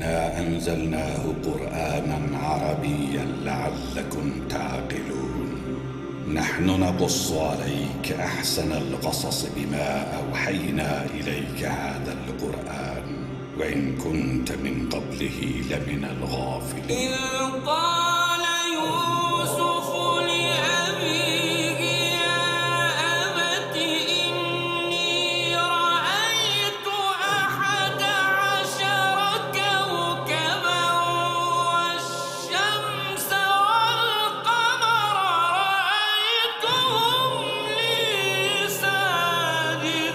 إنا أنزلناه قرآنا عربيا لعلكم تعقلون نحن نقص عليك أحسن القصص بما أوحينا إليك هذا القرآن وإن كنت من قبله لمن الغافلين. إذ قال يوسف لأبيه يا أبت إني رأيت 11 كوكبا والشمس والقمر رأيتهم لي ساجدين.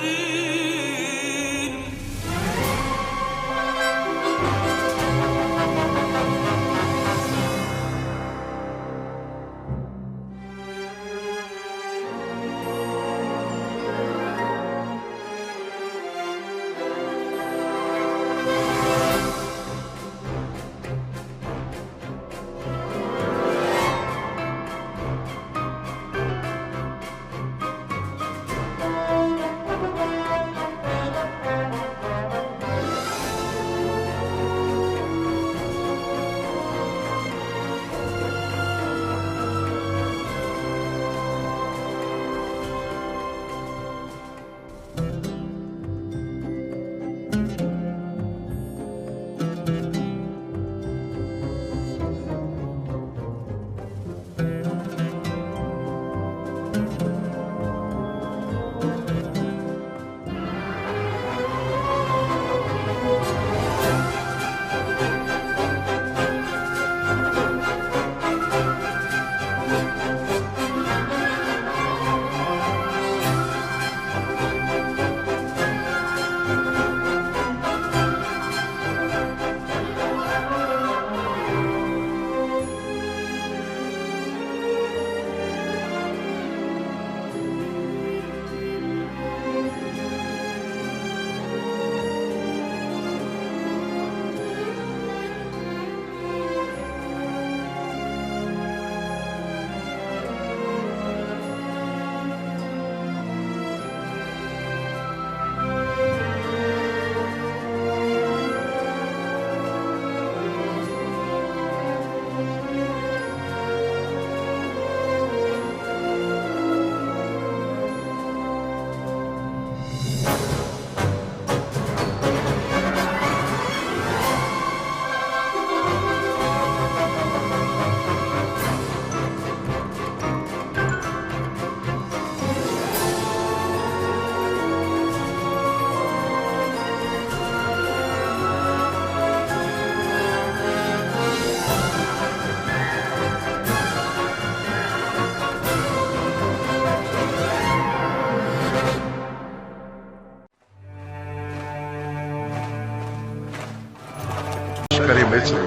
مصر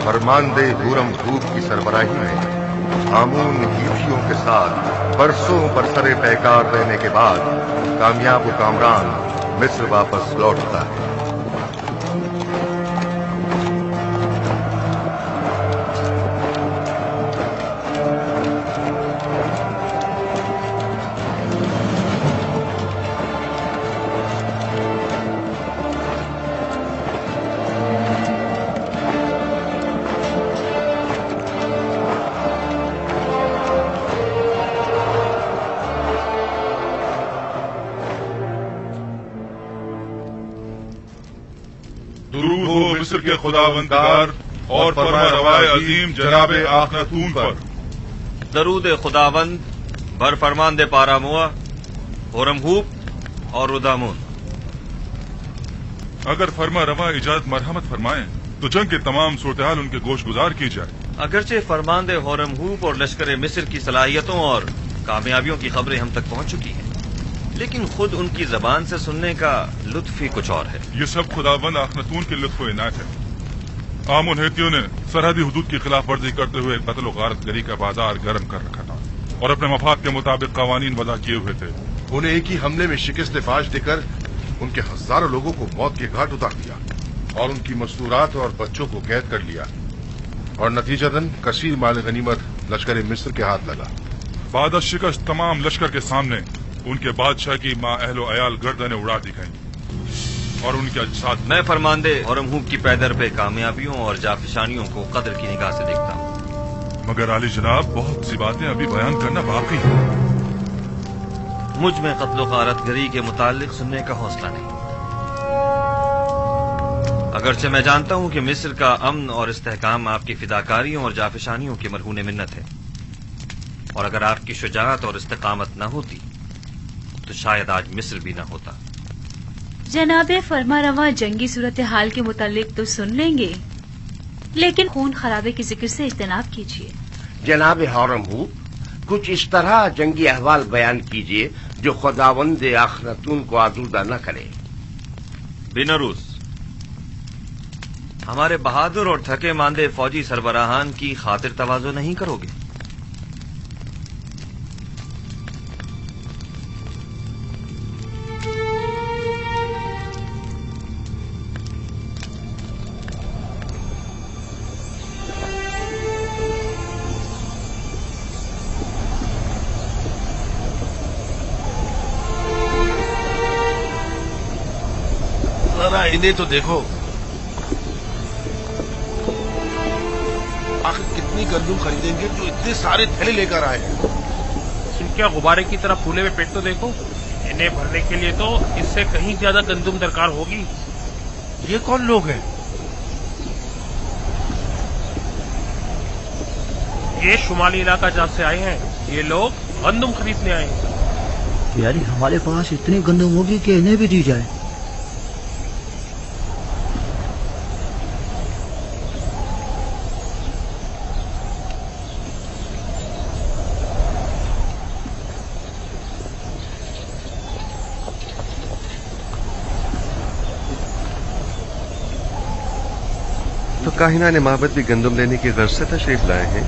فرماندے ہورم دھوپ کی سربراہی میں ہامون ہیتھیوں کے ساتھ برسوں برسرے پیکار رہنے کے بعد کامیاب و کامران مصر واپس لوٹتا ہے۔ درود ہو مصر کے خداوندگار اور فرما روائے عظیم جناب آخناتون پر۔ درود خداوند بر فرماندے پاراموا، ہورمہوپ اور رودامون۔ اگر فرما روا اجازت مرحمت فرمائیں تو جنگ کے تمام صورتحال ان کے گوش گزار کی جائے۔ اگرچہ فرماندے ہورمہوپ اور لشکر مصر کی صلاحیتوں اور کامیابیوں کی خبریں ہم تک پہنچ چکی ہیں، لیکن خود ان کی زبان سے سننے کا لطف ہی کچھ اور ہے۔ یہ سب خداوند آخناتون کے لطف و عنایت ہے۔ آمون ہیتھیوں نے سرحدی حدود کی خلاف ورزی کرتے ہوئے قتل و غارت گری کا بازار گرم کر رکھا تھا اور اپنے مفاد کے مطابق قوانین وضع کیے ہوئے تھے۔ انہیں ایک ہی حملے میں شکست فاش دے کر ان کے ہزاروں لوگوں کو موت کے گھاٹ اتار دیا اور ان کی مستورات اور بچوں کو قید کر لیا، اور نتیجتاً کثیر مال غنیمت لشکر مصر کے ہاتھ لگا۔ بعد از شکست تمام لشکر کے سامنے ان کے بادشاہ کی ماں اہل و عیال گردنیں اڑا دی گئیں۔ और उनके अजसाद। मैं फरमांदे हौरमहूब की पैदर पे कामयाबियों और जाफिशानियों को कदर की निगाह से देखता हूँ। मगर आली जनाब, बहुत सी बातें अभी बयान करना बाकी है। मुझ में कत्लो गारतगरी के मुतालिक सुनने का हौसला नहीं। अगरचे मैं जानता हूँ कि मिस्र का अमन और इस्तेहकाम आपकी फिदाकारियों और जाफिशानियों की मरहून मिन्नत है, और अगर आपकी शुजाअत और इस्तेकामत न होती तो शायद आज मिस्र भी न होता। जनाबे फरमारवा जंगी सूरत हाल के मुतालिक तो सुन लेंगे, लेकिन खून खराबे के जिक्र से इज्तनाब कीजिए। जनाब हौरमहूब, कुछ इस तरह जंगी अहवाल बयान कीजिए जो खुदावंद आखरतून को आजूदा न करे। बिनरूस, हमारे बहादुर और थके मांदे फौजी सरबराहान की खातिर तवाज़ो नहीं करोगे? जरा इन्हें तो देखो, आखिर कितनी गंदुम खरीदेंगे जो इतने सारे थैले लेकर आए हैं। इनके गुब्बारे की तरह फूले हुए पेट तो देखो। इन्हें भरने के लिए तो इससे कहीं ज्यादा गंदुम दरकार होगी। ये कौन लोग हैं? ये शुमाली इलाका जहाँ से आए हैं, ये लोग गंदुम खरीदने आए हैं। यानी हमारे पास इतनी गंदुम होगी कि इन्हें भी दी जाए। तो काहिना ने माबद भी गंदुम लेने की गर्ज से तशरीफ लाए हैं।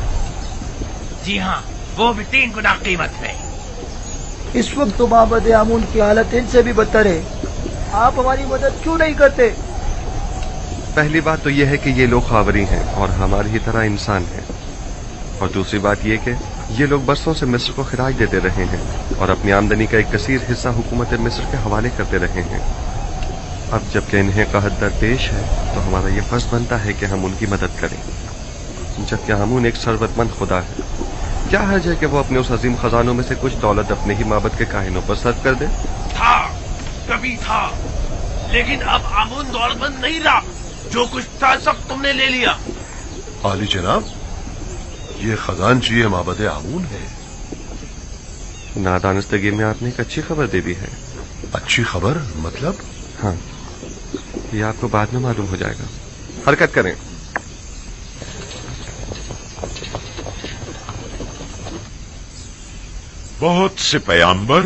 जी हाँ, वो भी 3 गुना कीमत में। इस वक्त तो माबद आमून की हालत इनसे भी बदतर है। आप हमारी मदद क्यों नहीं करते? पहली बात तो यह है कि ये लोग खावरी हैं और हमारी ही तरह इंसान हैं, और दूसरी बात यह कि ये लोग बरसों से मिस्र को खिराज देते रहे हैं और अपनी आमदनी का एक कसीर हिस्सा हुकूमत मिस्र के हवाले करते रहे हैं। अब जबकि इन्हें कहत दरपेश है तो हमारा ये फर्ज बनता है कि हम उनकी मदद करें। जबकि हामून एक सरवतमंद खुदा है, क्या हर्ज है कि वो अपने उस अजीम खजानों में से कुछ दौलत अपने ही माबद के काहिनों पर सर्व कर दे? था, कभी था, लेकिन अब आमून दौलतमंद नहीं रहा। जो कुछ था सब तुमने ले लिया। आली जनाब, ये खजानची माबद आमून है। नादानस्तगी में आपने एक अच्छी खबर दे दी है। अच्छी खबर मतलब? हाँ, ये आपको बाद में मालूम हो जाएगा। हरकत करें। बहुत से पैगंबर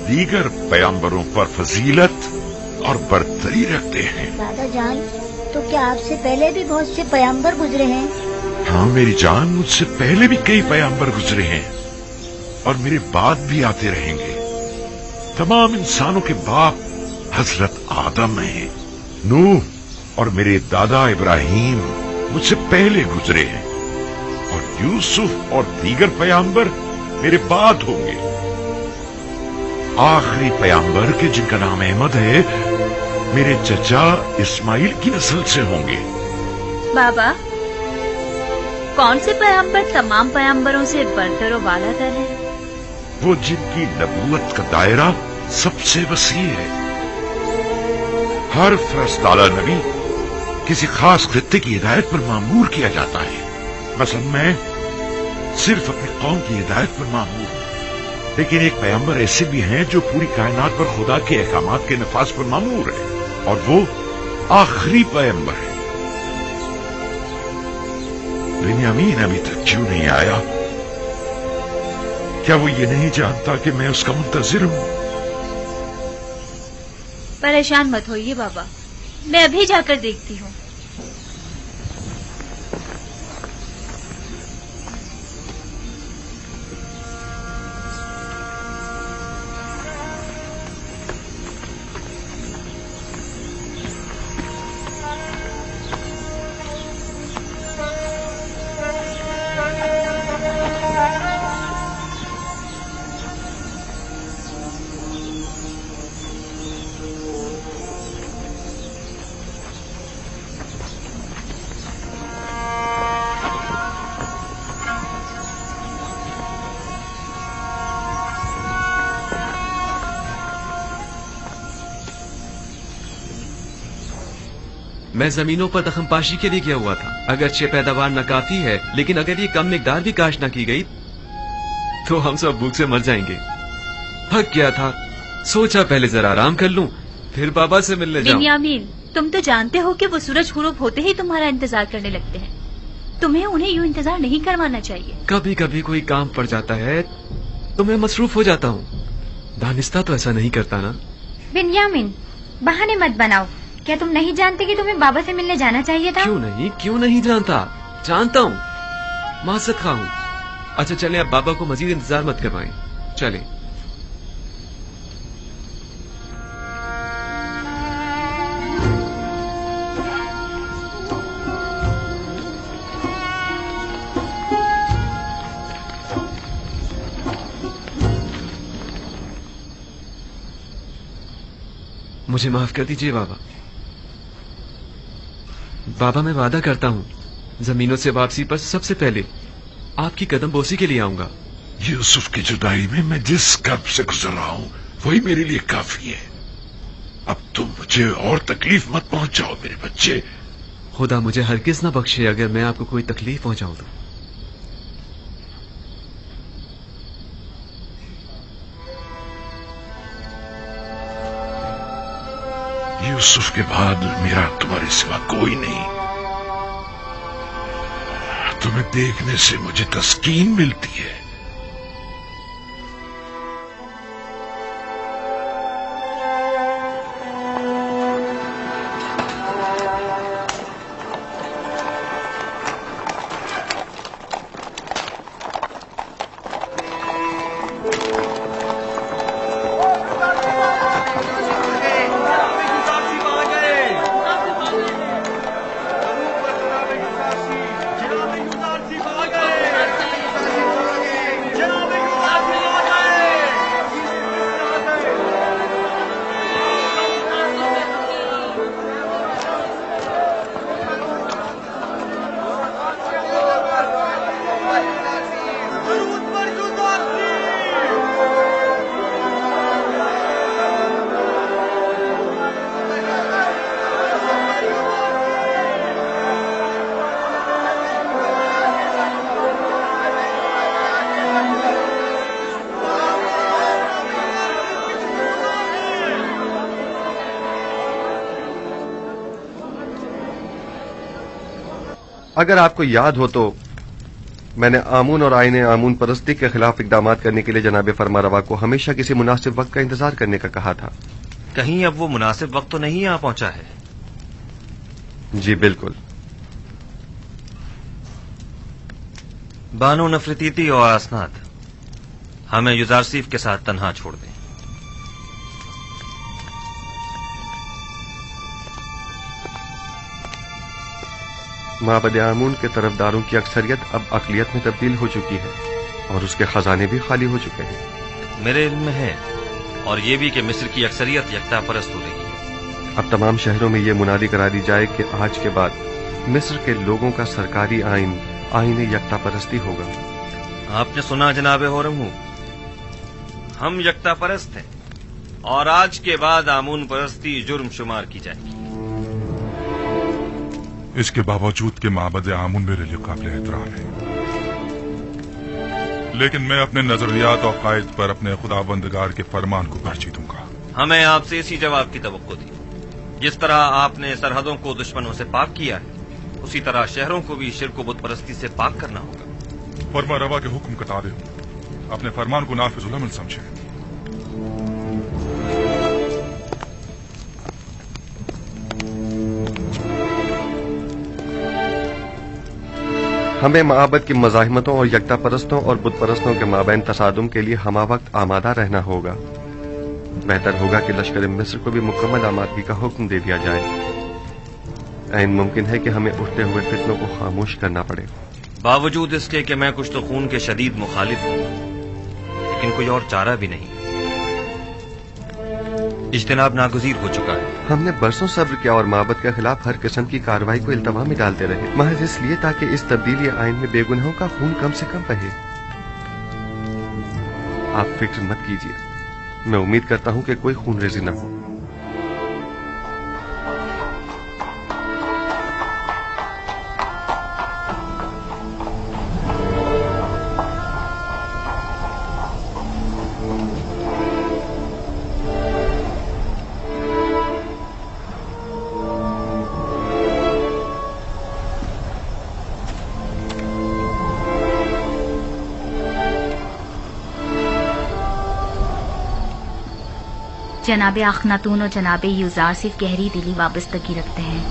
दीगर पैगंबरों पर फजीलत और बरतरी रखते हैं। दादा जान, तो क्या आपसे पहले भी बहुत से पैगंबर गुजरे हैं? हाँ मेरी जान, मुझसे पहले भी कई पैगंबर गुजरे हैं और मेरे बाद भी आते रहेंगे। तमाम इंसानों के बाप हजरत आदम हैं। नूह और मेरे दादा इब्राहिम मुझसे पहले गुजरे हैं, और यूसुफ और दीगर पैगंबर मेरे बाद होंगे। आखिरी पैगंबर के जिनका नाम अहमद है, मेरे चचा इस्माइल की नस्ल से होंगे। बाबा, कौन से पैगंबर तमाम पैगंबरों से बरतर और वालातर है? वो जिनकी नबूवत का दायरा सबसे वसी है। हर फरस्ताला नबी किसी खास खित्ते की हिदायत पर मामूर किया जाता है। मसलन मैं सिर्फ अपनी कौम की हिदायत पर मामूर हूं, लेकिन एक पैगंबर ऐसे भी हैं जो पूरी कायनात पर खुदा के अहकामात के नफाज पर मामूर है, और वो आखिरी पैगंबर है। बिन्यामीन अभी तक क्यों नहीं आया? क्या वो ये नहीं जानता कि मैं उसका मुंतजिर हूं? परेशान मत होइए बाबा, मैं अभी जाकर देखती हूँ। मैं जमीनों पर दखमपाशी के लिए गया हुआ था। अगरचे पैदावार नाकाफी है, लेकिन अगर ये कम मिकदार भी काश्त न की गई तो हम सब भूख से मर जाएंगे। थक गया था, सोचा पहले जरा आराम कर लूं, फिर बाबा से मिलने जाऊं। बिन्यामीन, तुम तो जानते हो कि वो सूरज गुरूब होते ही तुम्हारा इंतजार करने लगते हैं। तुम्हें उन्हें यूं इंतजार नहीं करवाना चाहिए। कभी कभी कोई काम पड़ जाता है तो मैं मसरूफ हो जाता हूँ। दानिस्ता तो ऐसा नहीं करता ना। बिन्यामीन, बहाने मत बनाओ। क्या तुम नहीं जानते कि तुम्हें बाबा से मिलने जाना चाहिए था? क्यों नहीं जानता, जानता हूँ, माजरत खा हूँ। अच्छा चलें, अब बाबा को मजीद इंतजार मत करवाएं, चलें। मुझे माफ कर दीजिए बाबा। बाबा, मैं वादा करता हूँ जमीनों से वापसी पर सबसे पहले आपकी कदम बोसी के लिए आऊंगा। यूसुफ की जुदाई में मैं जिस कर्ब से गुजर रहा हूँ वही मेरे लिए काफी है। अब तुम मुझे और तकलीफ मत पहुंचाओ मेरे बच्चे। खुदा मुझे हरगिज न बख्शे अगर मैं आपको कोई तकलीफ पहुंचाऊं तो। यूसुफ के बाद मेरा तुम्हारे सिवा कोई नहीं। तुम्हें देखने से मुझे तस्कीन मिलती है। अगर आपको याद हो तो मैंने आमून और आईने आमून परस्ती के खिलाफ इकदाम करने के लिए जनाब फरमारवा को हमेशा किसी मुनासिब वक्त का इंतजार करने का कहा था। कहीं अब वो मुनासिब वक्त तो नहीं आ पहुंचा है? जी बिल्कुल। बानो नफरतीती और असनाद, हमें युजारसीफ के साथ तन्हा छोड़ दें। माबद आमून के तरफदारों की अक्सरियत अब अकलियत में तब्दील हो चुकी है और उसके खजाने भी खाली हो चुके हैं। मेरे इल्म में है, और ये भी कि मिस्र की अक्सरियत यकता परस्त हो रही है। अब तमाम शहरों में ये मुनादी करा दी जाए कि आज के बाद मिस्र के लोगों का सरकारी आइन यकता परस्ती होगा। आपने सुना जनाब होरमू, हम यकता परस्त हैं और आज के बाद आमून परस्ती जुर्म शुमार की जाएगी। इसके बावजूद कि माबद आमून मेरे लिए काबिल एहतराम है, लेकिन मैं अपने नजरियात और कायद पर अपने खुदाबंदगार के फरमान को तरजीह दूंगा। हमें आपसे इसी जवाब की तवक्को थी। जिस तरह आपने सरहदों को दुश्मनों से पाक किया है, उसी तरह शहरों को भी शिर्क व बुत परस्ती से पाक करना होगा। फरमा रवा के हुक्म के ताबे अपने फरमान को नाफिजुल अमल समझे। हमें महाबत की मज़ाहिमतों और यकता परस्तों और बुत परस्तों के माबैन तसादुम के लिए हमा वक्त आमादा रहना होगा। बेहतर होगा कि लश्कर मिस्र को भी मुकम्मल आमादगी का हुक्म दे दिया जाए। ऐन मुमकिन है कि हमें उठते हुए फितनों को खामोश करना पड़े। बावजूद इसके कि मैं कुछ तो खून के शदीद मुखालिफ हूं, लेकिन कोई और चारा भी नहीं। इज्तिनाब नागुज़ीर हो चुका है। हमने बरसों सब्र किया और माबद के खिलाफ हर किस्म की कार्रवाई को इल्तवा में डालते रहे, महज इसलिए ताकि इस तब्दीली आइन में बेगुनाहों का खून कम से कम बहे। आप फिक्र मत कीजिए, मैं उम्मीद करता हूं कि कोई खून रेजी न हो। जनाब अखनातून और जनाब युजार सिर्फ गहरी दिली वाबस्तगी रखते हैं।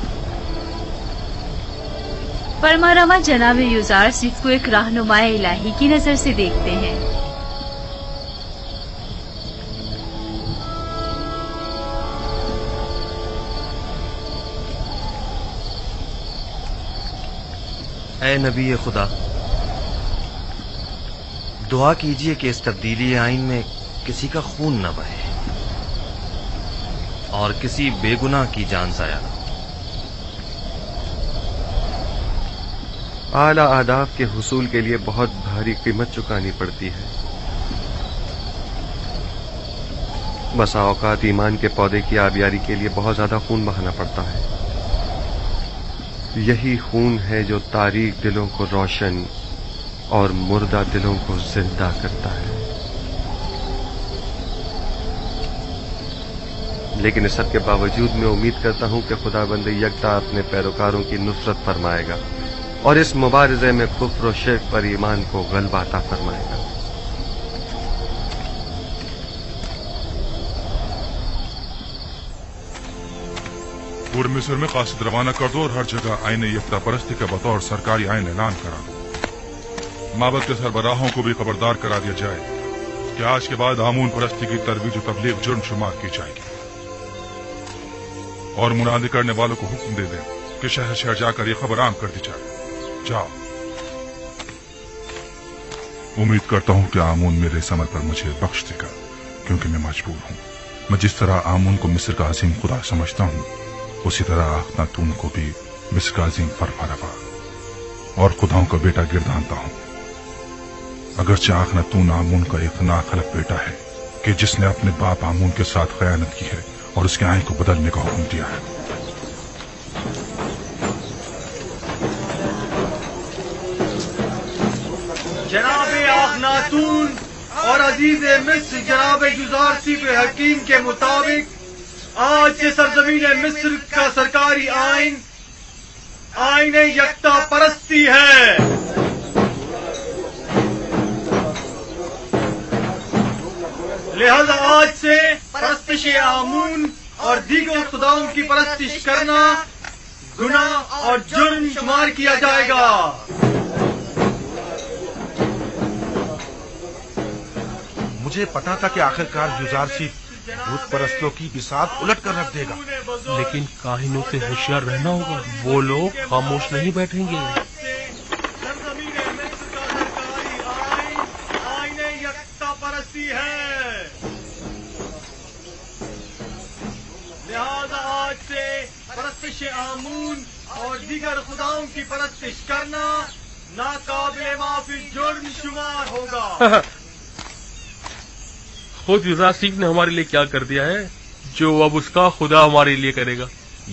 फरमारवा जनाब युजार सिर्फ को एक रहनुमाए इलाही की नजर से देखते हैं। اے نبی خدا، دعا کیجئے کہ اس تبدیلی آئین میں کسی کا خون نہ بہے اور کسی بے گناہ کی جان ضائع نہ ہو۔ اعلی اہداف کے حصول کے لیے بہت بھاری قیمت چکانی پڑتی ہے۔ بسا اوقات ایمان کے پودے کی آبیاری کے لیے بہت زیادہ خون بہانا پڑتا ہے۔ یہی خون ہے جو تاریک دلوں کو روشن اور مردہ دلوں کو زندہ کرتا ہے۔ لیکن اس سب کے باوجود میں امید کرتا ہوں کہ خدا بند یکتا اپنے پیروکاروں کی نصرت فرمائے گا اور اس مبارزے میں کفر و شرک پر ایمان کو غلبہ عطا فرمائے گا۔ پورے مصر میں قاصد روانہ کر دو اور ہر جگہ آئین یکتا پرستی کا بطور سرکاری آئین اعلان کرا دو۔ مابد کے سربراہوں کو بھی خبردار کرا دیا جائے کہ آج کے بعد آمون پرستی کی ترویج و تبلیغ جرم شمار کی جائے گی، اور منادی کرنے والوں کو حکم دے دیں کہ شہر شہر جا کر یہ خبر عام کر دی جائے۔ جاؤ۔ امید کرتا ہوں کہ آمون میرے اس عمل پر مجھے بخش دے گا، کیونکہ میں مجبور ہوں۔ میں جس طرح آمون کو مصر کا عظیم خدا سمجھتا ہوں، اسی طرح اخناتون کو بھی مصر کا عظیم فرمانروا اور خداؤں کا بیٹا گردانتا ہوں۔ اگرچہ اخناتون آمون کا ایک ناخلق بیٹا ہے کہ جس نے اپنے باپ آمون کے ساتھ خیانت کی ہے اور اس کے آئین کو بدلنے کا حکم دیا ہے۔ جناب اخناتون اور عزیز مصر جناب یوزارسیف حکیم کے مطابق آج سے سرزمین مصر کا سرکاری آئین آئین یکتا پرستی ہے۔ لہذا آج سے پرستش آمون اور دیگر خداؤں کی پرستش کرنا گناہ اور جرم شمار کیا جائے گا۔ مجھے پتا تھا کہ آخرکار یوزارسیف بت پرستوں کی بساط الٹ کر رکھ دے گا، لیکن کاہنوں سے ہوشیار رہنا ہوگا، وہ لوگ خاموش نہیں بیٹھیں گے۔ لہذا آج سے پرستش آمون اور دیگر خداؤں کی پرستش کرنا ناقابل معافی جرم شمار ہوگا۔ خود یوزارسیف نے ہمارے لیے کیا کر دیا ہے جو اب اس کا خدا ہمارے لیے کرے گا؟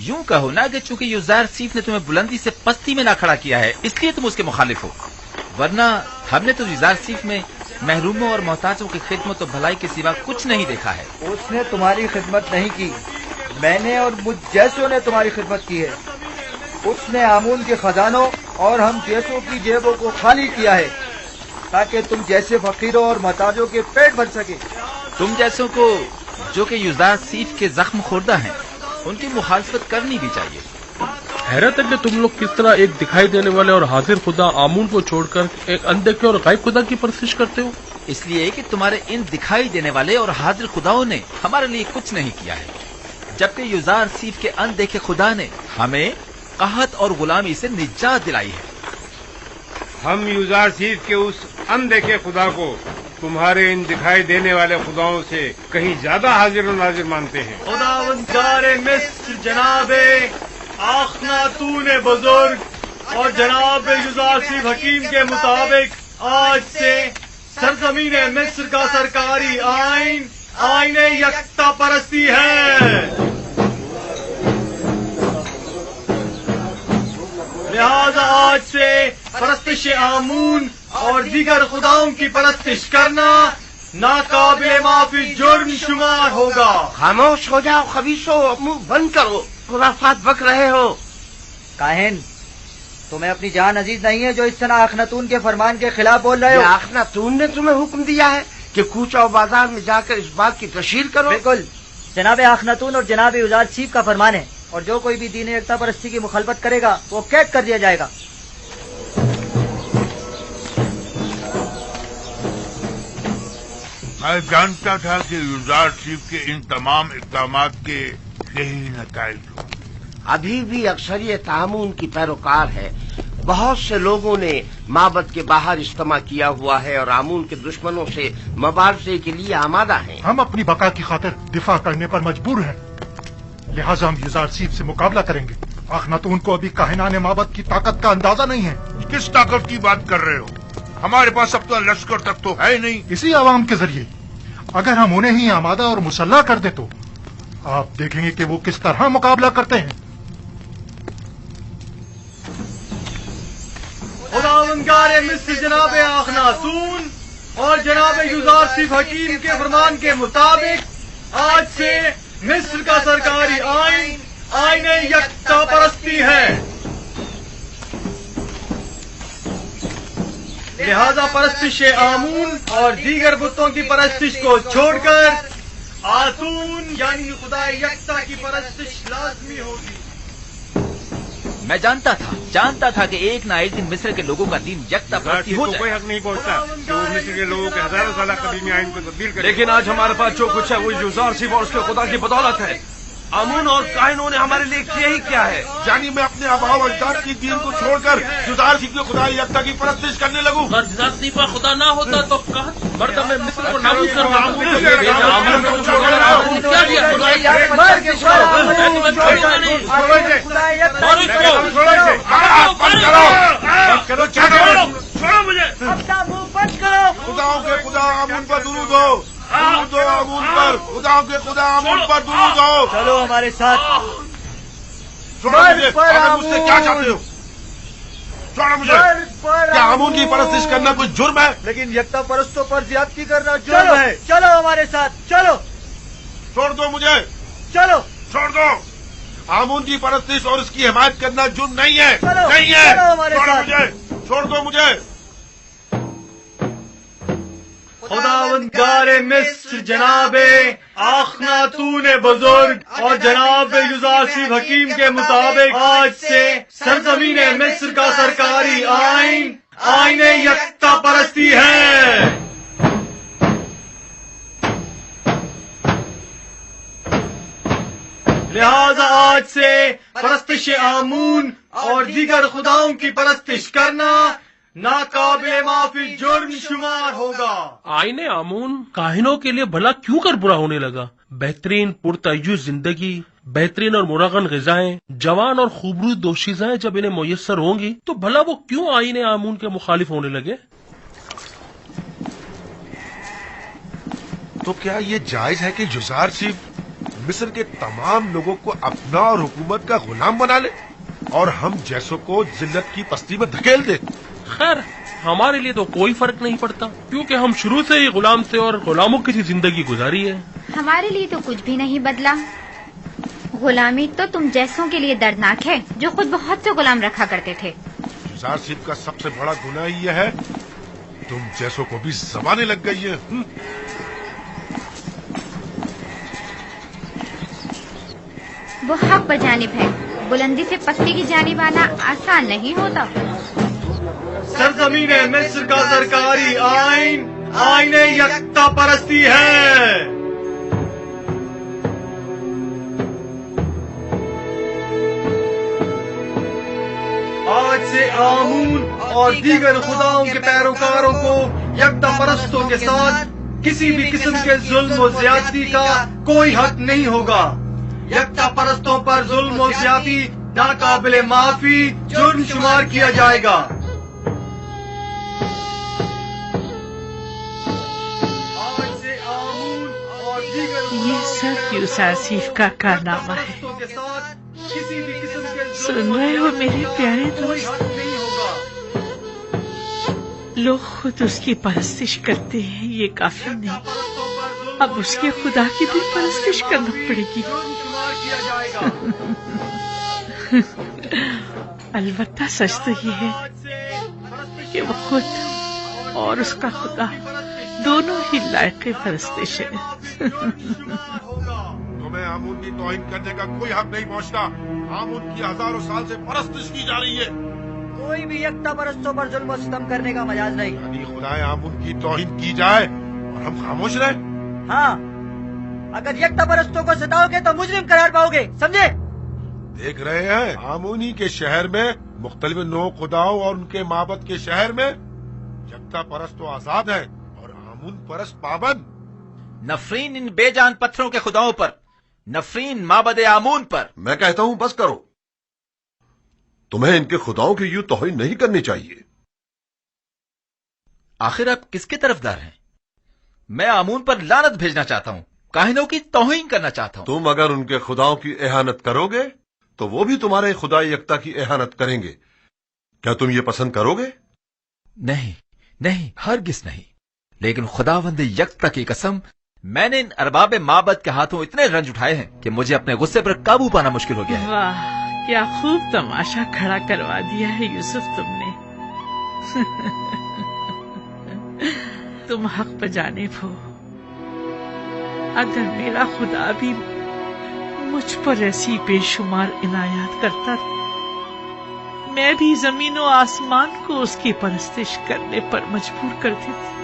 یوں کہو نا کہ چونکہ یوزارسیف نے تمہیں بلندی سے پستی میں نہ کھڑا کیا ہے اس لیے تم اس کے مخالف ہو، ورنہ ہم نے تو یوزارسیف میں محروموں اور محتاجوں کی خدمت و بھلائی کے سوا کچھ نہیں دیکھا ہے۔ اس نے تمہاری خدمت نہیں کی، میں نے اور مجھ جیسوں نے تمہاری خدمت کی ہے۔ اس نے آمون کے خزانوں اور ہم جیسوں کی جیبوں کو خالی کیا ہے تاکہ تم جیسے فقیروں اور محتاجوں کے پیٹ بھر سکے۔ تم جیسوں کو جو کہ یوزارسیف کے زخم خوردہ ہیں ان کی مخالفت کرنی بھی چاہیے۔ حیرت ہے کہ تم لوگ کس طرح ایک دکھائی دینے والے اور حاضر خدا آمون کو چھوڑ کر ایک اندیکھے اور غائب خدا کی پرستش کرتے ہو۔ اس لیے کہ تمہارے ان دکھائی دینے والے اور حاضر خداؤں نے ہمارے لیے کچھ نہیں کیا ہے، جبکہ یوزارسیف کے اندیکھے خدا نے ہمیں قحط اور غلامی سے نجات دلائی ہے۔ ہم یوزارسیف کے اس اندیکھے خدا کو تمہارے ان دکھائی دینے والے خداؤں سے کہیں زیادہ حاضر و ناظر مانتے ہیں۔ خداوندگار مصر جناب اخناتون بزرگ اور جناب یوزارسیف حکیم کے مطابق آج سے سرزمین مصر کا سرکاری آئین آئین یکتا پرستی ہے۔ لہذا آج سے پرستش آمون اور دیگر خداؤں کی پرستش کرنا ناقابل معافی جرم شمار ہوگا۔ خاموش ہو جاؤ خبیثو، منہ بند کرو، خرافات بک رہے ہو۔ کاہن، تمہیں اپنی جان عزیز نہیں ہے جو اس طرح اخناتون کے فرمان کے خلاف بول رہے ہو؟ اخناتون نے تمہیں حکم دیا ہے کہ کوچہ و بازار میں جا کر اس بات کی تشہیر کرو؟ بالکل، جناب آخناتون اور جناب یوزار چیف کا فرمان ہے، اور جو کوئی بھی دین یکتا پرستی کی مخالفت کرے گا وہ قید کر دیا جائے گا۔ میں جانتا تھا کہ یوزار چیف کے ان تمام اقدامات کے یہی نتائج ہوں۔ ابھی بھی اکثریت آمون کی پیروکار ہے۔ بہت سے لوگوں نے معبد کے باہر اجتماع کیا ہوا ہے اور آمون کے دشمنوں سے مبارزے کے لیے آمادہ ہیں۔ ہم اپنی بقا کی خاطر دفاع کرنے پر مجبور ہیں، لہٰذا ہم یوزار چیف سے مقابلہ کریں گے۔ آخناتون کو ابھی کاہنان معبد کی طاقت کا اندازہ نہیں ہے۔ کس طاقت کی بات کر رہے ہو؟ ہمارے پاس اب تو لشکر تک تو ہے نہیں۔ اسی عوام کے ذریعے اگر ہم انہیں ہی آمادہ اور مسلح کر دیں تو آپ دیکھیں گے کہ وہ کس طرح مقابلہ کرتے ہیں۔ خداوندگار مصر جناب آخناتون اور جناب یوزار چیف حکیم کے فرمان کے مطابق آج سے مصر کا سرکاری آئین آئین یکتا پرستی ہے، لہذا پرستش آمون اور دیگر بتوں کی پرستش کو چھوڑ کر آتون یعنی خدا یکتا کی پرستش لازمی ہوگی۔ میں جانتا تھا کہ ایک نہ ایک دن مصر کے لوگوں کا دین یکتا پرستی ہو جائے۔ کوئی حق نہیں پہنچتا جو مصر کے لوگوں کے ہزاروں سالہ قدیمی آئین کو تبدیل کرے۔ لیکن آج ہمارے پاس جو کچھ ہے وہ یوزار چیف اور اس کے خدا کی بدولت ہے۔ آمون اور کائنوں نے ہمارے لیے کیا ہی کیا ہے؟ یعنی میں اپنے آبا و اجداد کی دین کو چھوڑ کر یوزار چیف کے خدا یکتا کی پرستش کرنے لگوں؟ اگر یوزار چیف کا خدا نہ ہوتا تو مردم مصر کو نابود کرنا۔ خداؤں کے خدا آمون پر درود ہو، درود ہو آمون پر، خداؤں کے خدا آمون پر درود ہو۔ چلو ہمارے ساتھ۔ چھوڑو مجھے، آخر مجھ سے کیا چاہتے ہو؟ چھوڑو مجھے۔ کیا آمون کی پرستش کرنا کوئی جرم ہے؟ لیکن یکتا پرستوں پر زیادتی کرنا جرم ہے۔ چلو ہمارے ساتھ، چلو۔ چھوڑ دو مجھے، چلو چھوڑ دو۔ آمون کی پرستش اور اس کی حمایت کرنا جرم نہیں ہے، چلو، نہیں ہے۔ چلو ہمارے چھوڑو ساتھ۔ مجھے، چھوڑ دو مجھے۔ خداوندگار مصر جناب آخناتون بزرگ اور جناب یوزار چیف حکیم کے مطابق آج سے سرزمین مصر کا سرکاری آئین آئین یکتا پرستی ہے۔ لہذا آج سے پرستش آمون اور دیگر خداؤں کی پرستش کرنا ناقابل معافی جرم شمار ہوگا۔ آئین آمون کاہنوں کے لیے بھلا کیوں کر برا ہونے لگا؟ بہترین پرتعیش زندگی، بہترین اور مرغن غذائیں، جوان اور خوبرو دوشیزائیں جب انہیں میسر ہوں گی تو بھلا وہ کیوں آئین آمون کے مخالف ہونے لگے؟ تو کیا یہ جائز ہے کہ یوزار چیف مصر کے تمام لوگوں کو اپنا اور حکومت کا غلام بنا لے اور ہم جیسوں کو ذلت کی پستی میں دھکیل دے؟ خیر ہمارے لیے تو کوئی فرق نہیں پڑتا کیونکہ ہم شروع سے ہی غلام تھے اور غلاموں کی زندگی گزاری ہے۔ ہمارے لیے تو کچھ بھی نہیں بدلا۔ غلامی تو تم جیسوں کے لیے دردناک ہے جو خود بہت سے غلام رکھا کرتے تھے۔ یوزار چیف کا سب سے بڑا گناہ یہ ہے تم جیسوں کو بھی زبانیں لگ گئی ہیں۔ وہ حق بجانب ہے، بلندی سے پستی کی جانب آنا آسان نہیں ہوتا۔ سرزمین مصر کا سرکاری آئین آئین یکتا پرستی ہے۔ آج سے آمون اور دیگر خداؤں کے پیروکاروں کو یکتا پرستوں کے ساتھ کسی بھی قسم کے ظلم و زیادتی کا کوئی حق نہیں ہوگا۔ یکتا پرستوں پر ظلم و زیادتی ناقابل معافی جرم شمار کیا جائے گا۔ یہ سب یوزار چیف کا کارنامہ ہے۔ سن رہے ہو میرے پیارے دوست؟ لوگ خود اس کی پرستش کرتے ہیں، یہ کافی نہیں، اب اس کے خدا کی بھی پرستش کرنا پڑے گی۔ البتہ سچ تو یہ ہے کہ وہ خود اور اس کا خدا دونوں ہی لائق پرستش ہے۔ تمہیں आमून की तौहीन करने का कोई हक नहीं पहुंचता। आमून की हजारों साल से परस्तिश की जा रही है। कोई भी यकता परस्तों पर जुल्म और सितम करने का मजाज नहीं। यानी खुदाए आमून की तौहीन की जाए और हम खामोश रहे? हाँ, अगर यकता परस्तों को सताओगे तो मुजरिम करार पाओगे, समझे? देख रहे हैं, आमूनी के शहर में मुख्तलिफ नौ खुदाओं और उनके माबद के शहर में यकता परस्त तो आजाद है और आमून परस्त पाबंद। नफरीन इन बेजान पत्थरों के खुदाओं पर, नफरीन माबद आमून पर। मैं कहता हूं बस करो, तुम्हें इनके खुदाओं की यूं तौहीन नहीं करनी चाहिए। आखिर आप किसके तरफदार हैं? मैं आमून पर लानत भेजना चाहता हूं, काहिनों की तौहीन करना चाहता हूं। तुम अगर उनके खुदाओं की एहानत करोगे तो वो भी तुम्हारे खुदा यकता की एहानत करेंगे। क्या तुम ये पसंद करोगे? नहीं नहीं, हरगिज नहीं। लेकिन खुदावंद यकता की कसम, मैंने इन अरबाब माबद के हाथों इतने रंज उठाए हैं कि मुझे अपने गुस्से पर काबू पाना मुश्किल हो गया है। वाह, क्या खूब तमाशा खड़ा करवा दिया है यूसुफ तुमने। तुम हक बजानिब हो। अगर मेरा खुदा भी मुझ पर ऐसी बेशुमार इनायत करता, मैं भी जमीन और आसमान को उसकी परस्तिश करने पर मजबूर कर देती।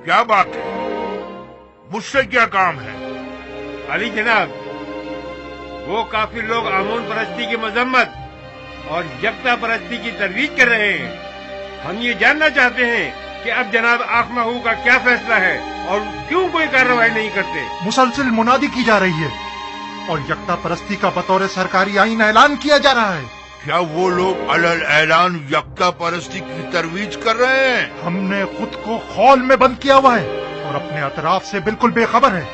क्या बात है? मुझसे क्या काम है? अली जनाब, वो काफी लोग आमून परस्ती की मजम्मत और यकता परस्ती की तरवीज कर रहे हैं। हम ये जानना चाहते हैं कि अब जनाब आखमाहू का क्या फैसला है और क्यों कोई कार्रवाई नहीं करते। मुसलसल मुनादी की जा रही है और यकता परस्ती का बतौर सरकारी आईन ऐलान किया जा रहा है। क्या वो लोग अलल ऐलान यकता परस्ती की तरवीज कर रहे हैं? हमने खुद को खौल में बंद किया हुआ है और अपने अतराफ से बिल्कुल बेखबर है,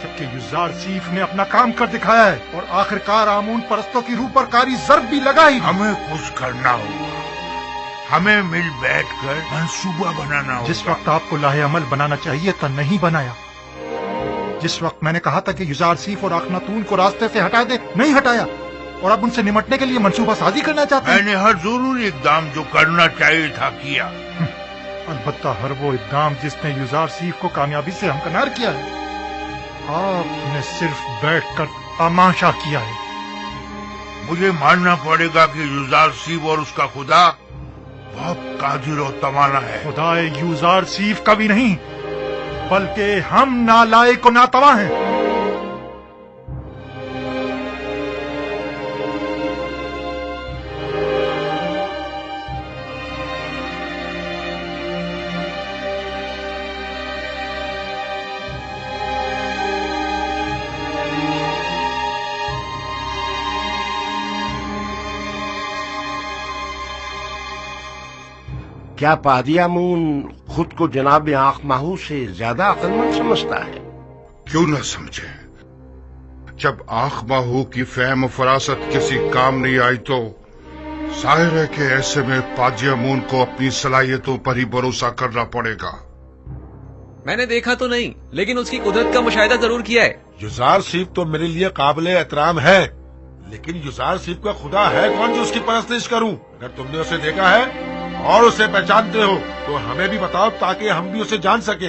जबकि युजार सीफ ने अपना काम कर दिखाया है और आखिरकार आमून परस्तों की रूह पर कारी ज़र्ब भी लगाई। हमें कुछ करना होगा, हमें मिल बैठकर मंसूबा बनाना होगा। जिस वक्त आपको लाहे अमल बनाना चाहिए था नहीं बनाया। जिस वक्त मैंने कहा था कि युजार सीफ और अखनातून को रास्ते से हटा दे, नहीं हटाया और अब उनसे निमटने के लिए मंसूबा साजी करना चाहते हैं। मैंने हर जरूरी इकदाम जो करना चाहिए था किया। अलबत्ता हर वो इकदाम जिसने युजार सीफ को कामयाबी से हमकनार किया है, आपने सिर्फ बैठकर तमाशा किया है। मुझे मानना पड़ेगा कि युजार सीफ और उसका खुदा बहुत कादिर और तवाना है। खुदाए युजार सीफ का भी नहीं, बल्कि हम नालायक और नातवा हैं। क्या पादी आमून खुद को जनाब आखमाहू से ज्यादा अक्लमंद समझता है? क्यों न समझे। जब आखमाहू की फहम फरासत किसी काम नहीं आई तो जाहिर है कि ऐसे में पादी आमून को अपनी सलाहियतों पर ही भरोसा करना पड़ेगा। मैंने देखा तो नहीं, लेकिन उसकी कुदरत का मुशाहिदा जरूर किया है। युजार सीफ तो मेरे लिए काबिल एहतराम है, लेकिन युजार सीफ का खुदा है कौन जो उसकी परस्तिश करूं? अगर तुमने उसे देखा है और उसे पहचानते हो तो हमें भी बताओ ताकि हम भी उसे जान सके।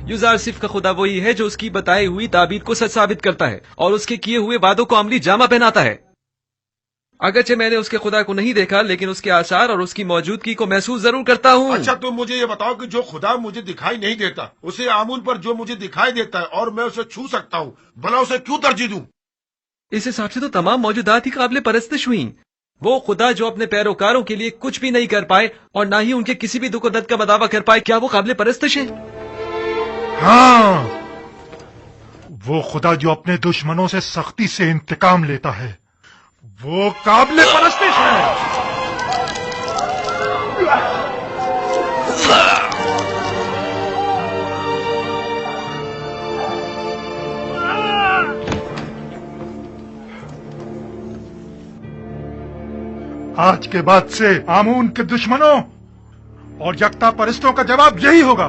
युजार सिर्फ का खुदा वही है जो उसकी बताई हुई ताबीर को सच साबित करता है और उसके किए हुए वादों को अमली जामा पहनाता है। अगरचे मैंने उसके खुदा को नहीं देखा, लेकिन उसके आसार और उसकी मौजूदगी को महसूस जरूर करता हूँ। अच्छा, तुम मुझे ये बताओ कि जो खुदा मुझे दिखाई नहीं देता, उसे आमून पर जो मुझे दिखाई देता है और मैं उसे छू सकता हूँ, भला उसे क्यों तरजीह दूं? इस हिसाब से तो तमाम मौजूदात ही काबिल परस्तिश हुई। वो खुदा जो अपने पैरोकारों के लिए कुछ भी नहीं कर पाए और ना ही उनके किसी भी दुख और दर्द का बदावा कर पाए, क्या वो काबिल परस्तिश है? हाँ, वो खुदा जो अपने दुश्मनों से सख्ती से इंतकाम लेता है, वो काबिल परस्तिश है। आज के बाद से आमून के दुश्मनों और यकता परस्तों का जवाब यही होगा।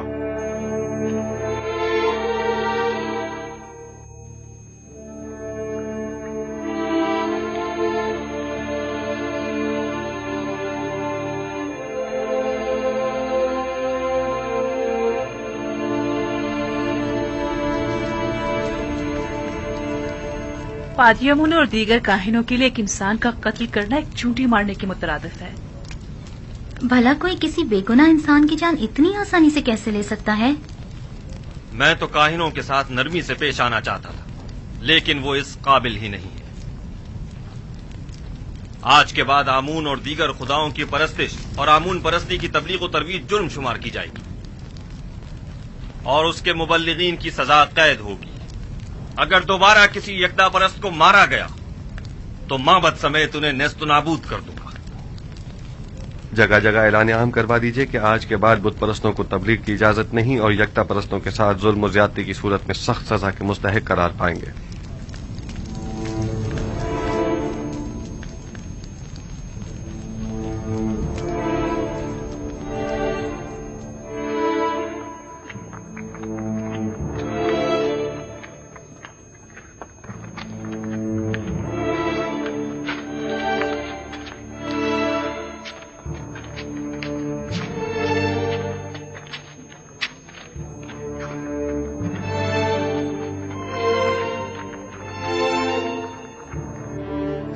पादियामुन और दीगर काहिनों के लिए एक इंसान का कत्ल करना एक चूंटी मारने के मुतरादिफ है। भला कोई किसी बेगुनाह इंसान की जान इतनी आसानी से कैसे ले सकता है? मैं तो काहिनों के साथ नरमी से पेश आना चाहता था, लेकिन वो इस काबिल ही नहीं है। आज के बाद आमून और दीगर खुदाओं की परस्तिश और आमून परस्ती की तबलीग और तरवीज जुर्म शुमार की जाएगी और उसके मुबल्लिगीन की सजा कैद होगी। अगर दोबारा किसी यकता परस्त को मारा गया तो माबद समेत उन्हें नेस्त नाबूद कर दूंगा। जगह जगह ऐलान आम करवा दीजिए कि आज के बाद बुत परस्तों को तबलीग की इजाजत नहीं और यकता परस्तों के साथ जुल्म और ज्यादती की सूरत में सख्त सजा के मुस्तहिक करार पाएंगे।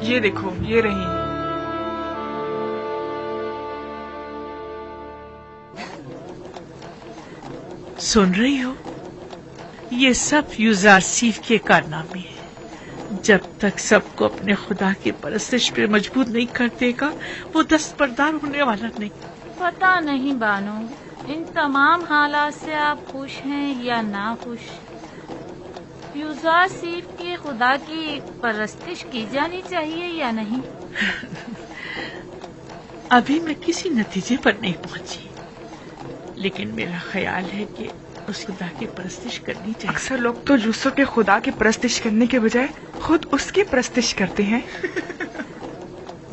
ये देखो, ये रही। सुन रही हो? ये सब यूजारसीफ के कारनामे हैं। जब तक सबको अपने खुदा की परस्तिश पे मजबूर नहीं कर देगा, वो दस्तबरदार होने वाला नहीं। पता नहीं बानो, इन तमाम हालात से आप खुश हैं या ना खुश? यूजारसीफ के खुदा की परस्तिश की जानी चाहिए या नहीं? अभी मैं किसी नतीजे पर नहीं पहुंची, लेकिन मेरा ख्याल है कि उस खुदा की परस्तिश करनी चाहिए। अक्सर लोग तो यूसुफ के खुदा की परस्तिश करने के बजाय खुद उसकी परस्तिश करते हैं।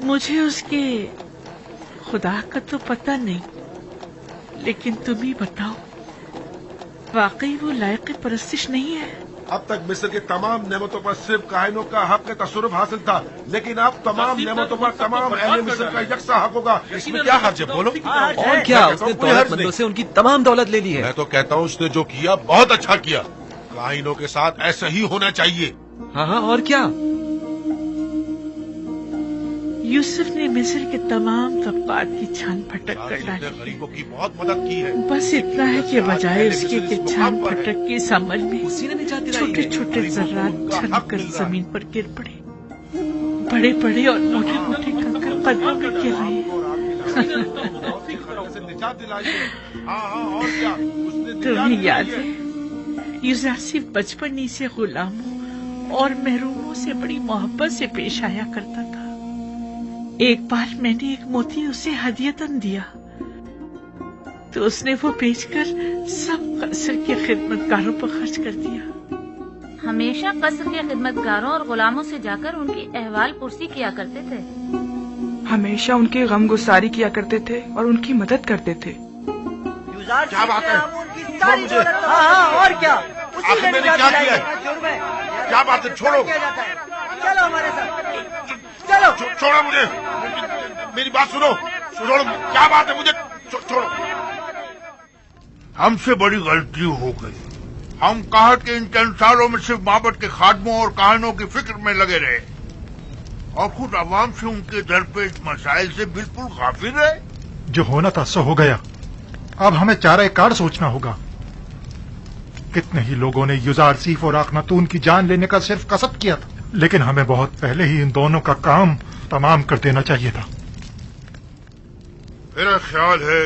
मुझे उसके खुदा का तो पता नहीं, लेकिन तुम ही बताओ, वाकई वो लायक परस्तिश नहीं है? अब तक मिस्र के तमाम नेमतों पर सिर्फ काहिनों का हक तसरुफ हासिल था, लेकिन अब तमाम नेमतों पर तमाम अहले मिस्र का यकसा हक होगा। इसमें क्या हर्ज है? बोलो। और क्या, उसने दौलतमंदों से उनकी तमाम दौलत ले ली है। मैं तो कहता हूँ उसने जो किया बहुत अच्छा किया। काहिनों के साथ ऐसा ही होना चाहिए। हाँ हाँ, और क्या। यूसुफ ने मिस्र के तमाम तबकात की छान फटक कर डाली। गरीबों की बहुत मदद की है। बस इतना है कि बजाय उसके कि छान फटक की समझ में छोटे छोटे जर्रात छलकर जमीन पर गिर पड़े। बड़े बड़े और मोटे मोटे कंकर कदमों में गिर रहे। तुम्हें याद है, यूसुफ बचपन ही से गुलामों और महरूमों से बड़ी मोहब्बत से पेश आया करता था। एक बार मैंने एक मोती उसे हदियतन दिया तो उसने वो बेचकर सब कसर के खिदमतगारों पर खर्च कर दिया। हमेशा कसर के खिदमतगारों और गुलामों से जाकर उनकी अहवाल पुरसी किया करते थे। हमेशा उनकी गमगुसारी किया करते थे और उनकी मदद करते थे। क्या बात है? मुझे हाँ, और क्या? आखिर मैंने क्या किया है? क्या बात है? छोड़ो, चलो हमारे साथ, चलो। छोड़ो मुझे, मेरी बात सुनो। छोड़ो, क्या बात है? मुझे छोड़ो। हमसे बड़ी गलती हो गई। हम कहा कि इन चंद सालों में सिर्फ माबद के खादमों और काहिनों की फिक्र में लगे रहे और खुद अवाम से उनके दरपेश मसाइल से बिल्कुल गाफिल रहे। जो होना था सो हो गया। अब हमें चारा कार सोचना होगा। कितने ही लोगों ने यूजारसीफ और आखनातून की जान लेने का सिर्फ कसद किया था, लेकिन हमें बहुत पहले ही इन दोनों का काम तमाम कर देना चाहिए था। मेरा ख्याल है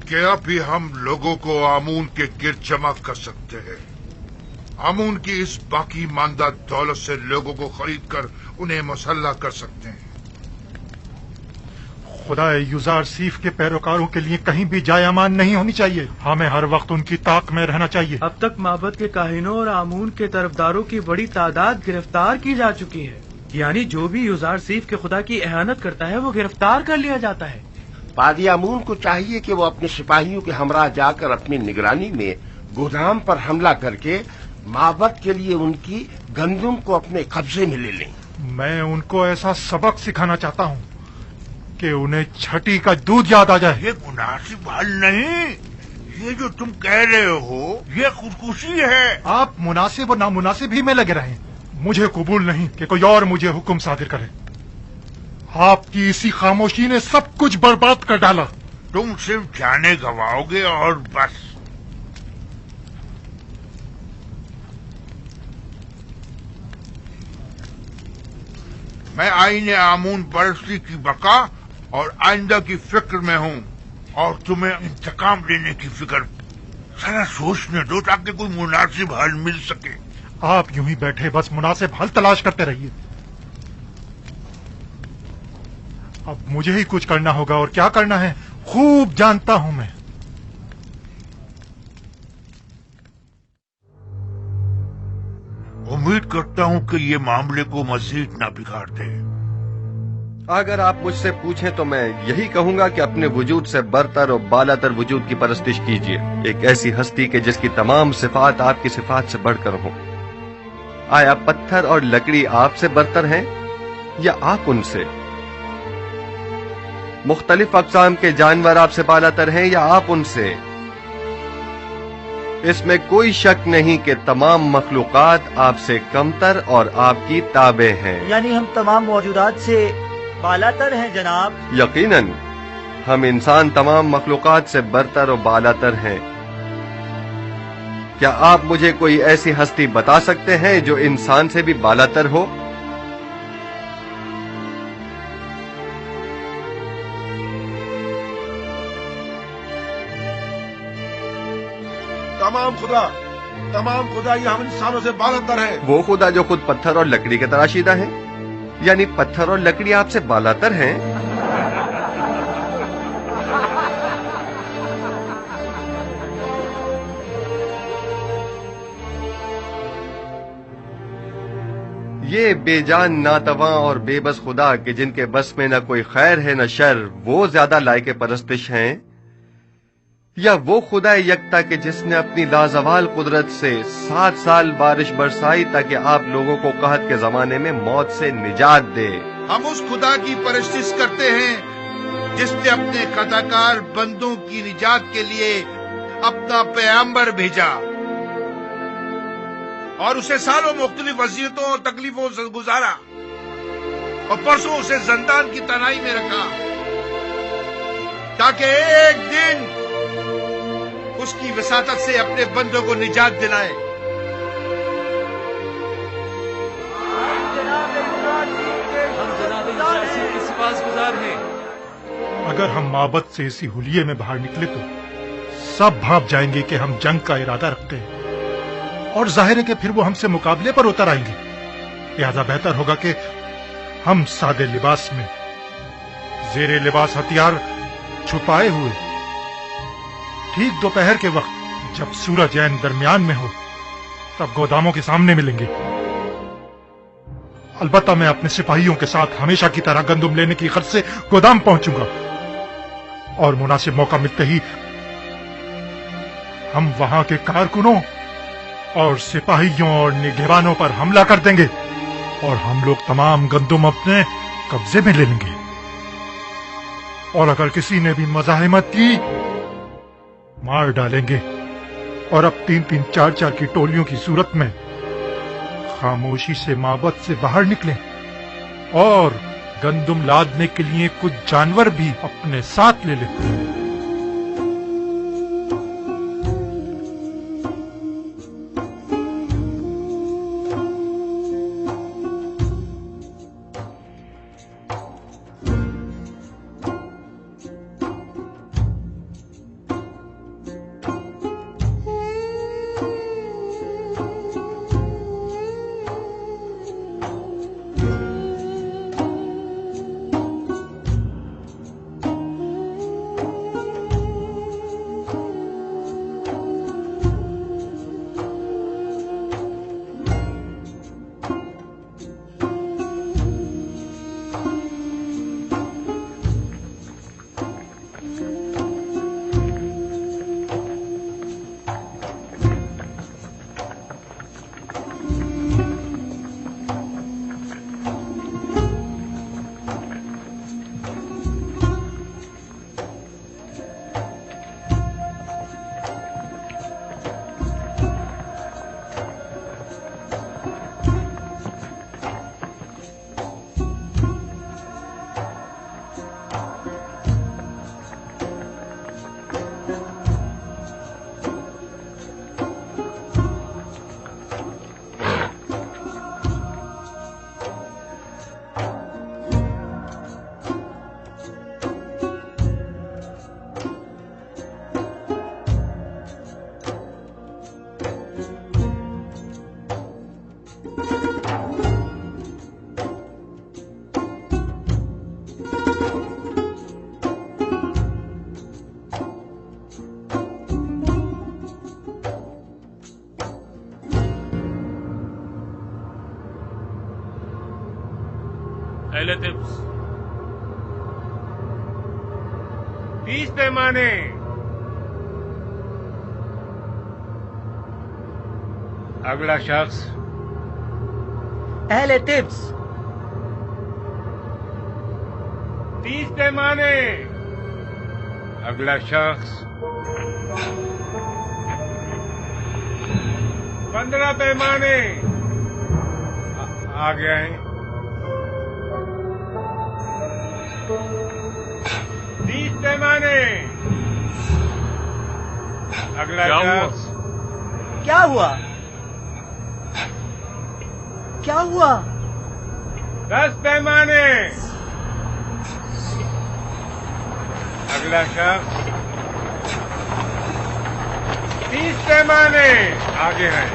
कि अब भी हम लोगों को आमून के गिर्द जमा कर सकते हैं। आमून की इस बाकी मानदा दौलत से लोगों को खरीद कर उन्हें मुसल्ला कर सकते हैं। खुदा यूजारसीफ के पैरोकारों के लिए कहीं भी जाय अमान नहीं होनी चाहिए। हमें हर वक्त उनकी ताक में रहना चाहिए। अब तक माबद के काहिनों और आमून के तरफदारों की बड़ी तादाद गिरफ्तार की जा चुकी है। यानी जो भी यूजारसीफ के खुदा की एहानत करता है वो गिरफ्तार कर लिया जाता है। पादियामून को चाहिए कि वो अपने सिपाहियों के हमरा जाकर अपनी निगरानी में गोदाम पर हमला करके माबद के लिए उनकी गंदुम को अपने कब्जे में ले लें। मैं उनको ऐसा सबक सिखाना चाहता हूँ कि उन्हें छठी का दूध याद आ जाए। ये मुनासिब हल नहीं। ये जो तुम कह रहे हो ये खुदकुशी है। आप मुनासिब और नामुनासिब ही में लगे रहे। मुझे कबूल नहीं कि कोई और मुझे हुक्म सादिर करे। आपकी इसी खामोशी ने सब कुछ बर्बाद कर डाला। तुम सिर्फ जाने गवाओगे और बस। मैं आईने आमून परस्ती की बका और आइंदा की फिक्र में हूँ, और तुम्हें इंतकाम लेने की फिक्र। सारा सोचने दो ताकि कोई मुनासिब हल मिल सके। आप यूं ही बैठे बस मुनासिब हल तलाश करते रहिए। अब मुझे ही कुछ करना होगा, और क्या करना है खूब जानता हूं मैं। उम्मीद करता हूं कि ये मामले को मजीद ना बिगाड़ दे। अगर आप मुझसे पूछें तो मैं यही कहूंगा कि अपने वजूद से बरतर और बालातर वजूद की परस्तिश कीजिए, एक ऐसी हस्ती के जिसकी तमाम सिफात आपकी सिफात से बढ़कर हो। आया पत्थर और लकड़ी आपसे बरतर हैं या आप उनसे? मुख्तलिफ अक़साम के जानवर आपसे बालातर हैं या आप उनसे? इसमें कोई शक नहीं कि तमाम मखलूकात आपसे कमतर और आपकी ताबे हैं। यानी हम तमाम मौजूदात से बालातर हैं जनाब? यकीनन हम इंसान तमाम मखलूकात से बरतर और बालातर हैं। क्या आप मुझे कोई ऐसी हस्ती बता सकते हैं जो इंसान से भी बालातर हो? तमाम खुदा ये हम इंसानों से बालातर है। वो खुदा जो खुद पत्थर और लकड़ी के तराशीदा है, यानी पत्थर और लकड़ी आपसे बालातर हैं। ये बेजान नातवा और बेबस खुदा के जिनके बस में न कोई खैर है न शर, वो ज्यादा लायके परस्तिश हैं या वो खुदा यकता के जिसने अपनी लाजवाल कुदरत से 7 साल बारिश बरसाई ताकि आप लोगों को कहत के जमाने में मौत से निजात दे? हम उस खुदा की परस्तिश करते हैं जिसने अपने खताकार बंदों की निजात के लिए अपना पैगंबर भेजा और उसे सालों मुख्तलिफ वसीयतों और तकलीफों से गुजारा और परसों उसे जंदान की तनाई में रखा ताकि एक दिन उसकी वसातत से अपने बंदों को निजात दिलाए। अगर हम माबद से इसी हुलिये में बाहर निकले तो सब भाप जाएंगे कि हम जंग का इरादा रखते हैं, और जाहिर है कि फिर वो हमसे मुकाबले पर उतर आएंगे। लिहाजा बेहतर होगा कि हम सादे लिबास में, जेरे लिबास हथियार छुपाए हुए, ठीक दोपहर के वक्त जब सूरज ऐन दरमियान में हो, तब गोदामों के सामने मिलेंगे। अलबत्ता मैं अपने सिपाहियों के साथ हमेशा की तरह गंदुम लेने की खर्च से गोदाम पहुंचूंगा, और मुनासिब मौका मिलते ही हम वहां के कारकुनों और सिपाहियों और निगहबानों पर हमला कर देंगे, और हम लोग तमाम गंदुम अपने कब्जे में ले लेंगे। और अगर किसी ने भी मज़ाहिमत की, मार डालेंगे। और अब 3-3, 4-4 की टोलियों की सूरत में खामोशी से माबद से बाहर निकलें, और गंदुम लादने के लिए कुछ जानवर भी अपने साथ ले लें। पहले टिप्स 30 पैमाने। अगला शख्स। अहले टिप्स 30 पैमाने। अगला शख्स। 15 पैमाने। आ गया है। 30 पैमाने। अगला शख्स। क्या हुआ? क्या हुआ? 10 पैमाने। अगला शख्स। 30 पैमाने। आगे है।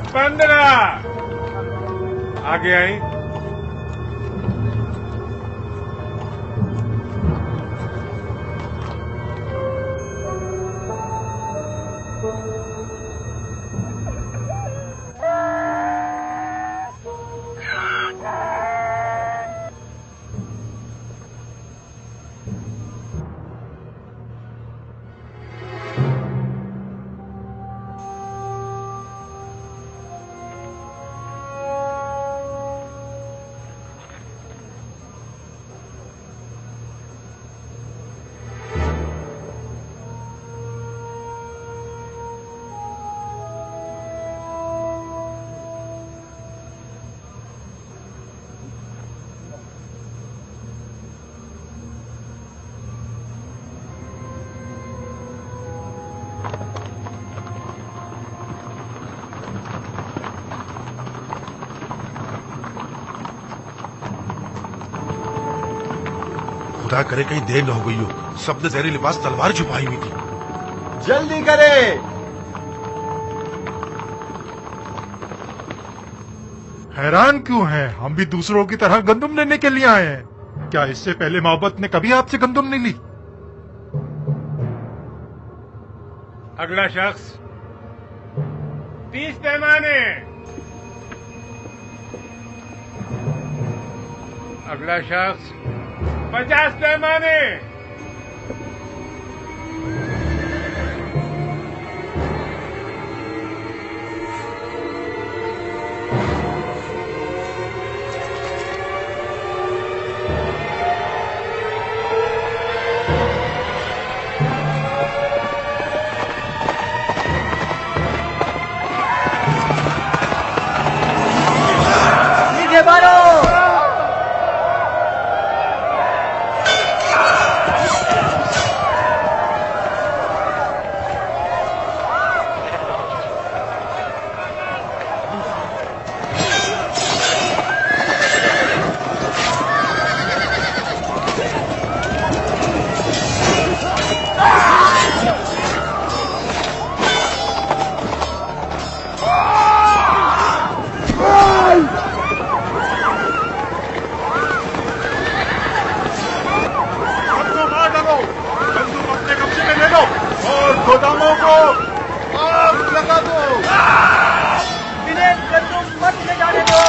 15। आगे आई। खुदा करे कहीं देर न हो गई हो। सबने जहरीले लिबास तलवार छुपाई हुई थी। जल्दी करे। हैरान क्यों हैं? हम भी दूसरों की तरह गंदुम लेने के लिए आए हैं। क्या इससे पहले मोहब्बत ने कभी आपसे गंदुम नहीं ली? अगला शख्स। 30 पैमाने। अगला शख्स। 50 पैमाने। नीचे मारो। गोदामों को आग लगा दो। इन्हें गंदुम मत ले जाने दो।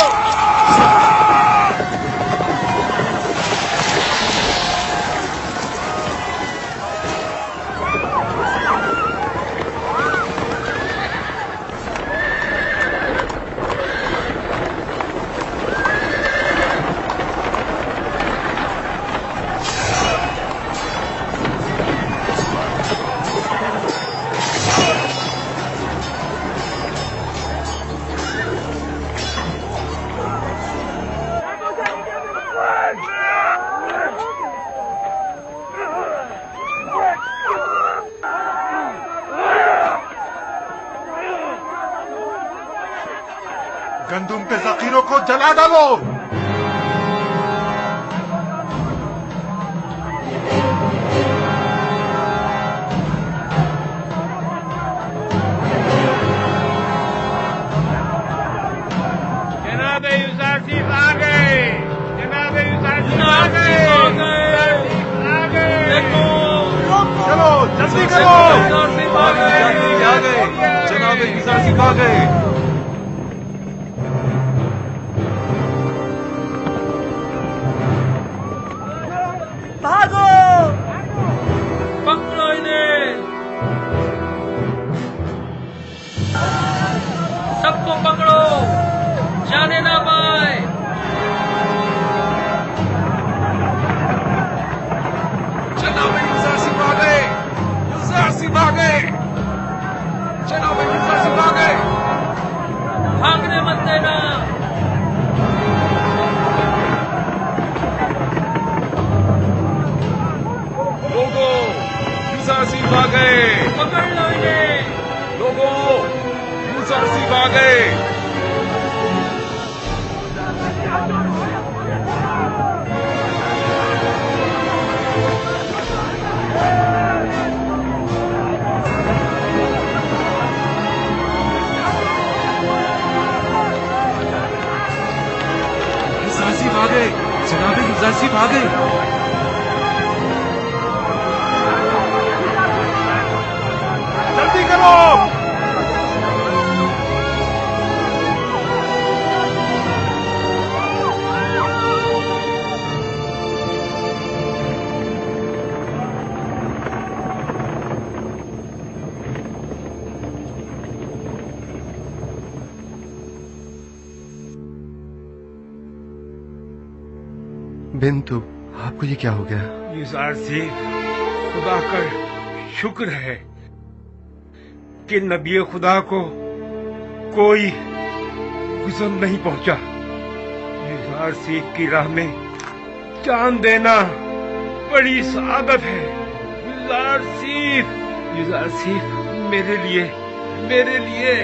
गंदुम के जखीरों को जला डालो। जनाब यूसुफ आ गए। जनाब यूसुफ आ गए। आ गए। चलो जल्दी करो। गए, जनाब युजारसीफ आ गए। भागो, पकड़ो इन्हें, सबको पकड़ो, जाने ना पाए। जनाब युजारसीफ आ गए, युजारसीफ आ गए, जनाब युजारसीफ आ गए। भागने मत देना। लोगों, युजारसीफ आ गए, पकड़ लो इन्हें। लोगों, युजारसीफ आ गए। युजारसीफ आ गए, जनाब युजारसीफ आ गए। जल्दी करो। बिंतु, आपको ये क्या हो गया? युजारसीफ, खुदा का शुक्र है कि नबी खुदा को कोई गुज़र नहीं पहुंचा। युजारसीफ की राह में जान देना बड़ी सआदत है। युजारसीफ, युजारसीफ, मेरे लिए, मेरे लिए।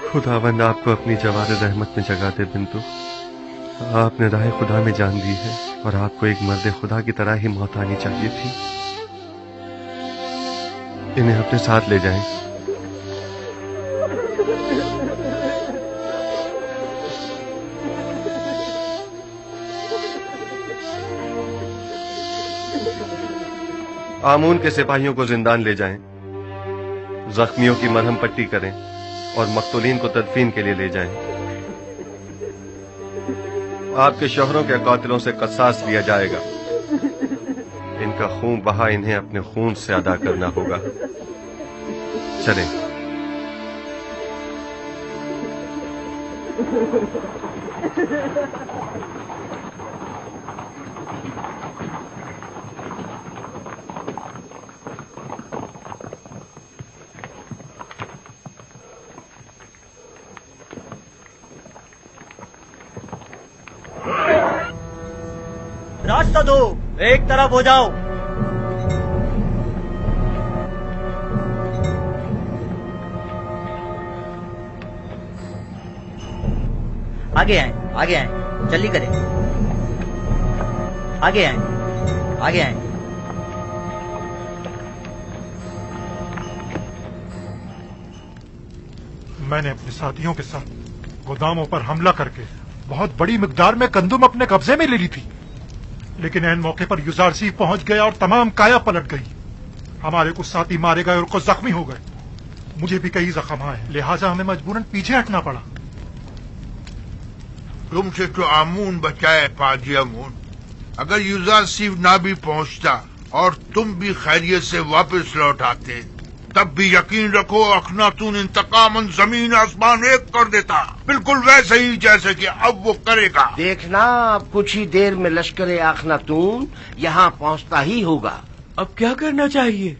खुदावंद आपको अपनी जवार रहमत में जगा दे बिंतु। आपने राह खुदा में जान दी है और आपको एक मर्द खुदा की तरह ही मौत आनी चाहिए थी। इन्हें अपने साथ ले जाएं। आमून के सिपाहियों को जिंदान ले जाएं, जख्मियों की मरहम पट्टी करें और मकतूलीन को तदफीन के लिए ले जाएं। आपके शोहरों के कातिलों से क़सास लिया जाएगा। इनका खून बहा इन्हें अपने खून से अदा करना होगा। चलें। रास्ता दो, एक तरफ हो जाओ। आगे आए, आगे आए, जल्दी करें। आगे आए, आगे आए। मैंने अपने साथियों के साथ गोदामों पर हमला करके बहुत बड़ी मिकदार में गंदुम अपने कब्जे में ले ली थी, लेकिन ऐन मौके पर युजारसीफ पहुंच गया और तमाम काया पलट गई। हमारे कुछ साथी मारे गए और कुछ जख्मी हो गए। मुझे भी कई जख्म आए, लिहाजा हमें मजबूरन पीछे हटना पड़ा। तुमसे तो आमून बचाए पाजी आमून। अगर युजारसीफ ना भी पहुंचता और तुम भी खैरियत से वापस लौट आते, तब भी यकीन रखो अखनातून इंतकामन जमीन आसमान एक कर देता, बिल्कुल वैसे ही जैसे कि अब वो करेगा। देखना, अब कुछ ही देर में लश्कर अखनातून यहाँ पहुँचता ही होगा। अब क्या करना चाहिए?